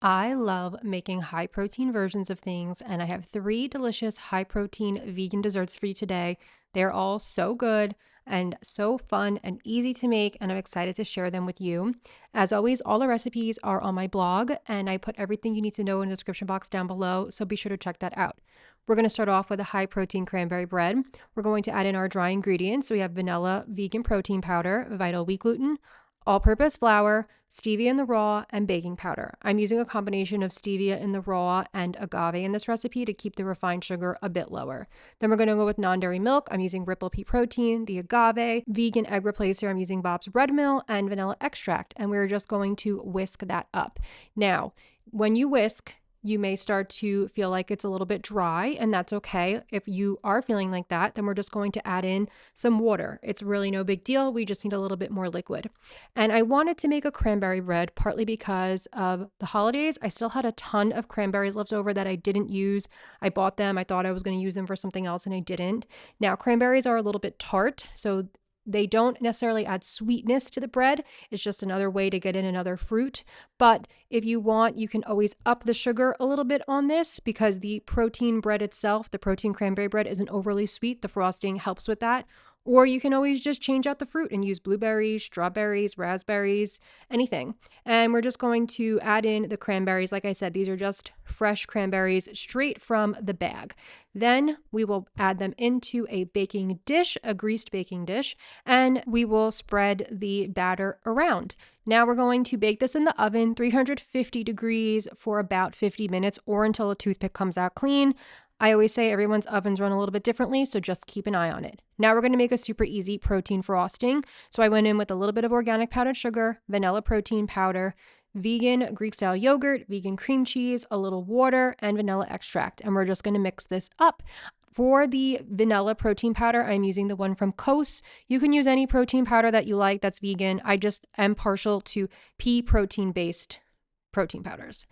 I love making high protein versions of things, and I have three delicious high protein vegan desserts for you today. They're all so good and so fun and easy to make, and I'm excited to share them with you. As always, all the recipes are on my blog, and I put everything you need to know in the description box down below, so be sure to check that out. We're going to start off with a high protein cranberry bread. We're going to add in our dry ingredients. So we have vanilla vegan protein powder, vital wheat gluten, all-purpose flour, stevia in the raw, and baking powder. I'm using a combination of stevia in the raw and agave in this recipe to keep the refined sugar a bit lower. Then we're going to go with non-dairy milk. I'm using Ripple Pea protein, the agave, vegan egg replacer. I'm using Bob's Red Mill, and vanilla extract. And we're just going to whisk that up. Now, when you whisk, you may start to feel like it's a little bit dry, and that's okay. If you are feeling like that, then we're just going to add in some water. It's really no big deal. We just need a little bit more liquid. And I wanted to make a cranberry bread partly because of the holidays. I still had a ton of cranberries left over that I didn't use. I bought them. I thought I was going to use them for something else, and I didn't. Now, cranberries are a little bit tart, so they don't necessarily add sweetness to the bread. It's just another way to get in another fruit. But if you want, you can always up the sugar a little bit on this because the protein bread itself, the protein cranberry bread, isn't overly sweet. The frosting helps with that. Or you can always just change out the fruit and use blueberries, strawberries, raspberries, anything. And we're just going to add in the cranberries. Like I said, these are just fresh cranberries straight from the bag. Then we will add them into a baking dish, a greased baking dish, and we will spread the batter around. Now we're going to bake this in the oven, 350 degrees for about 50 minutes or until a toothpick comes out clean. I always say everyone's ovens run a little bit differently, so just keep an eye on it. Now we're going to make a super easy protein frosting. So I went in with a little bit of organic powdered sugar, vanilla protein powder, vegan Greek style yogurt, vegan cream cheese, a little water, and vanilla extract. And we're just going to mix this up. For the vanilla protein powder, I'm using the one from Kos. You can use any protein powder that you like that's vegan. I just am partial to pea protein based protein powders.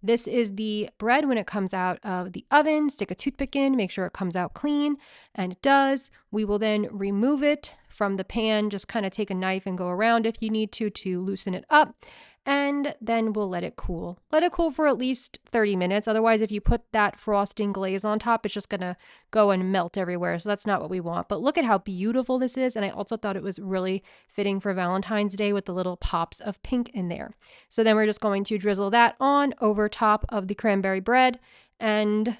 This is the bread when it comes out of the oven. Stick a toothpick in, make sure it comes out clean, and it does. We will then remove it from the pan, just kind of take a knife and go around if you need to loosen it up. And then we'll let it cool. Let it cool for at least 30 minutes. Otherwise, if you put that frosting glaze on top, it's just going to go and melt everywhere. So that's not what we want. But look at how beautiful this is. And I also thought it was really fitting for Valentine's Day with the little pops of pink in there. So then we're just going to drizzle that on over top of the cranberry bread. And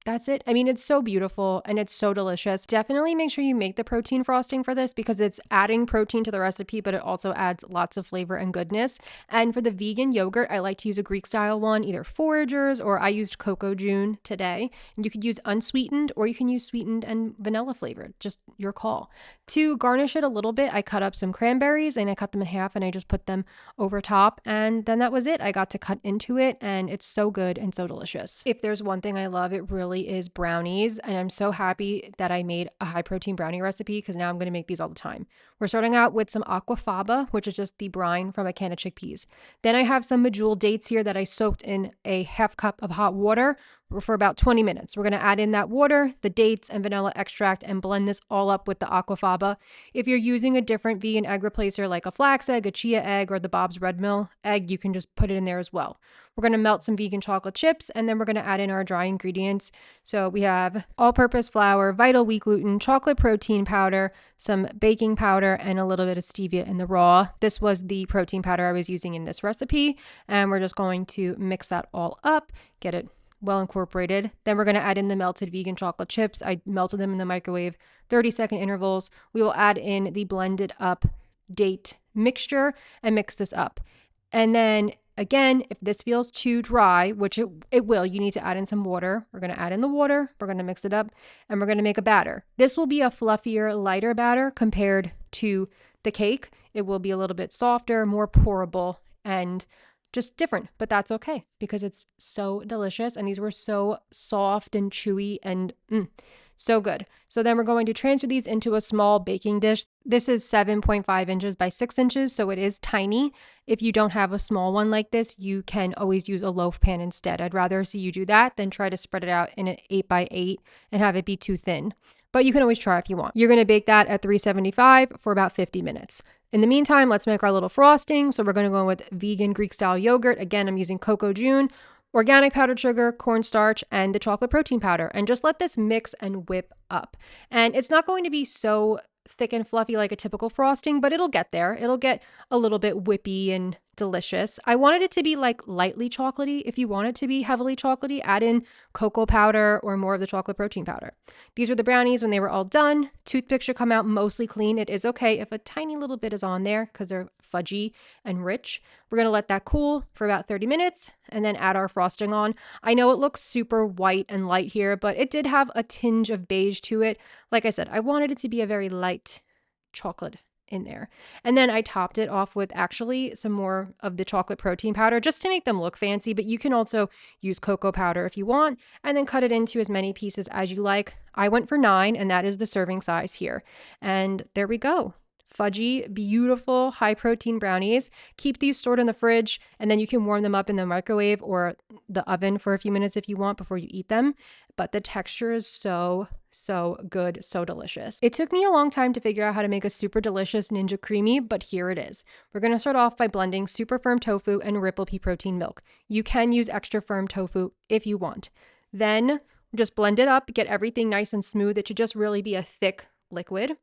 that's it. I mean, it's so beautiful and it's so delicious. Definitely make sure you make the protein frosting for this because it's adding protein to the recipe, but it also adds lots of flavor and goodness. And for the vegan yogurt, I like to use a Greek style one, either Foragers or I used Cocojune today. And you could use unsweetened or you can use sweetened and vanilla flavored, just your call. To garnish it a little bit, I cut up some cranberries and I cut them in half and I just put them over top. And then that was it. I got to cut into it and it's so good and so delicious. If there's one thing I love, it really is brownies, and I'm so happy that I made a high protein brownie recipe because now I'm going to make these all the time. We're starting out with some aquafaba, which is just the brine from a can of chickpeas. Then I have some medjool dates here that I soaked in a half cup of hot water for about 20 minutes. We're going to add in that water, the dates, and vanilla extract and blend this all up with the aquafaba. If you're using a different vegan egg replacer like a flax egg, a chia egg, or the Bob's Red Mill egg, you can just put it in there as well. We're going to melt some vegan chocolate chips, and then we're going to add in our dry ingredients. So we have all-purpose flour, vital wheat gluten, chocolate protein powder, some baking powder, and a little bit of stevia in the raw. This was the protein powder I was using in this recipe, and we're just going to mix that all up, get it well incorporated. Then we're going to add in the melted vegan chocolate chips. I melted them in the microwave, 30-second intervals. We will add in the blended up date mixture and mix this up. And then again, if this feels too dry, which it will, you need to add in some water. We're going to add in the water, we're going to mix it up, and we're going to make a batter. This will be a fluffier, lighter batter compared to the cake. It will be a little bit softer, more pourable, and just different, but that's okay because it's so delicious. And these were so soft and chewy and So good. So then we're going to transfer these into a small baking dish. This is 7.5 inches by 6 inches, so it is tiny. If you don't have a small one like this, you can always use a loaf pan instead. I'd rather see you do that than try to spread it out in an 8 by 8 and have it be too thin. But you can always try if you want. You're going to bake that at 375 for about 50 minutes. In the meantime, let's make our little frosting. So we're going to go in with vegan Greek style yogurt. Again, I'm using Cocojune, organic powdered sugar, cornstarch, and the chocolate protein powder. And just let this mix and whip up. And it's not going to be so thick and fluffy like a typical frosting, but it'll get there. It'll get a little bit whippy and delicious. I wanted it to be like lightly chocolatey. If you want it to be heavily chocolatey, add in cocoa powder or more of the chocolate protein powder. These were the brownies when they were all done. Toothpicks should come out mostly clean. It is okay if a tiny little bit is on there because they're fudgy and rich. We're going to let that cool for about 30 minutes and then add our frosting on. I know it looks super white and light here, but it did have a tinge of beige to it. Like I said, I wanted it to be a very light chocolate in there. And then I topped it off with actually some more of the chocolate protein powder just to make them look fancy, but you can also use cocoa powder if you want, and then cut it into as many pieces as you like. I went for 9, and that is the serving size here. And there we go. Fudgy, beautiful, high protein brownies. Keep these stored in the fridge, and then you can warm them up in the microwave or the oven for a few minutes if you want before you eat them. But the texture is so good, so delicious. It took me a long time to figure out how to make a super delicious Ninja Creami, but here it is. We're going to start off by blending super firm tofu and Ripple pea protein milk. You can use extra firm tofu if you want. Then just blend it up, get everything nice and smooth. It should just really be a thick liquid.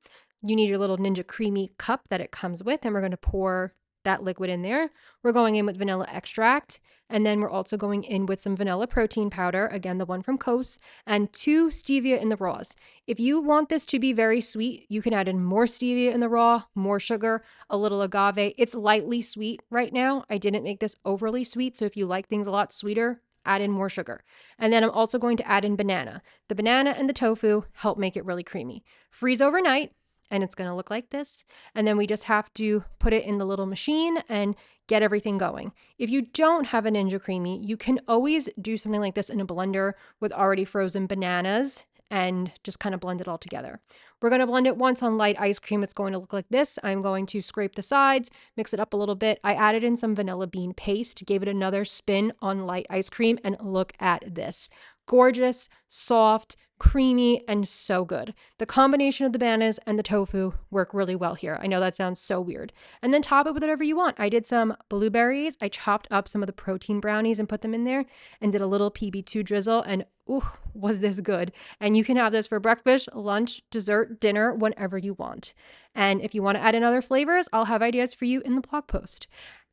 You need your little Ninja Creami cup that it comes with, and we're going to pour that liquid in there. We're going in with vanilla extract, and then we're also going in with some vanilla protein powder, again, the one from Kos, and 2 stevia in the raws. If you want this to be very sweet, you can add in more stevia in the raw, more sugar, a little agave. It's lightly sweet right now. I didn't make this overly sweet, so if you like things a lot sweeter, add in more sugar. And then I'm also going to add in banana. The banana and the tofu help make it really creamy. Freeze overnight, and it's going to look like this. And then we just have to put it in the little machine and get everything going. If you don't have a Ninja Creami, you can always do something like this in a blender with already frozen bananas and just kind of blend it all together. We're going to blend it once on light ice cream. It's going to look like this. I'm going to scrape the sides, mix it up a little bit. I added in some vanilla bean paste, gave it another spin on light ice cream, and look at this. Gorgeous, soft, creamy, and so good. The combination of the bananas and the tofu work really well here. I know that sounds so weird. And then top it with whatever you want. I did some blueberries. I chopped up some of the protein brownies and put them in there and did a little PB2 drizzle, and ooh, was this good. And you can have this for breakfast, lunch, dessert, dinner, whenever you want. And if you want to add in other flavors, I'll have ideas for you in the blog post.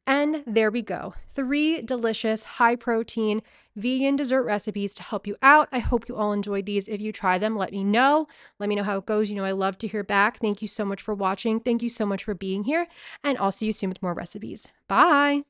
And there we go. 3 delicious, high protein, vegan dessert recipes to help you out. I hope you all enjoyed these. If you try them, let me know. Let me know how it goes. You know, I love to hear back. Thank you so much for watching. Thank you so much for being here. And I'll see you soon with more recipes. Bye.